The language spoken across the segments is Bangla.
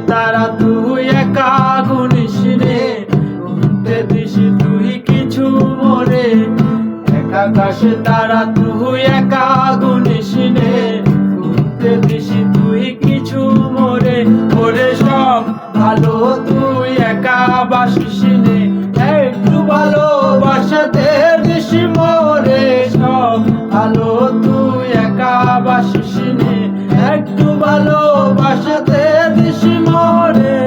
তারা তুই একা গুনিস রে, গুনতে দিস তুই কিছু মোরে। এক আকাশে তারা তুই একা গুনিস রে, গুনতে দিস তুই কিছু মোরে। ওরে সব ভালো তুই একা বাসিস রে, একটু ভালোবাসাতে দিস মোরে। সব ভালো তুই একা বাসিস রে, একটু ভালোবাসাতে দিস মোরে।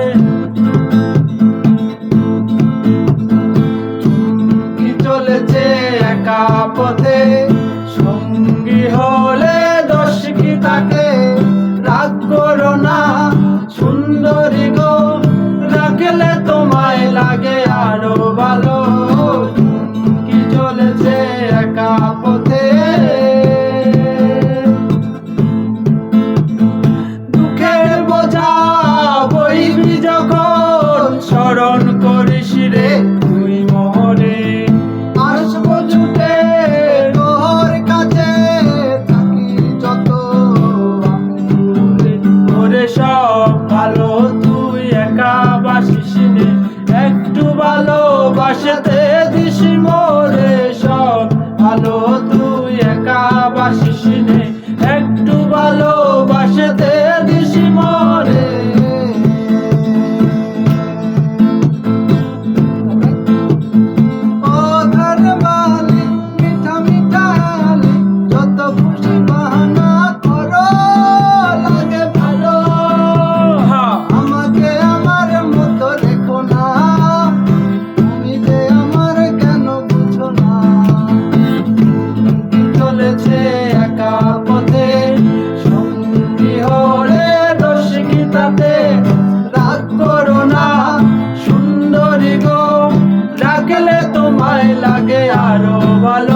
কি চলেছে একা পথে, সঙ্গী হলে দোষ কি তাকে। রাগ করো না সুন্দরী গো, রাখলে তোমায় লাগে আরো ভালো। কি চলেছে একা পথে, দুঃখের বোঝা বইবি যখন, স্মরণ করিস রে তুই মোরে। আসবো ছুটে তোর কাছে, থাকি যত ওরে। সব ভালো তুই একা বাসিস রে, একটু ভালোবাসাতে দিস মোরে। সব ভালো তুই একা বাসিস রে, একটু ভালোবাসাতে দিস মোরে। একা পথে সঙ্গী হলে দোষ কি তাতে। রাগ করো না সুন্দরী গো, রাখলে তোমায় লাগে আরো ভালো।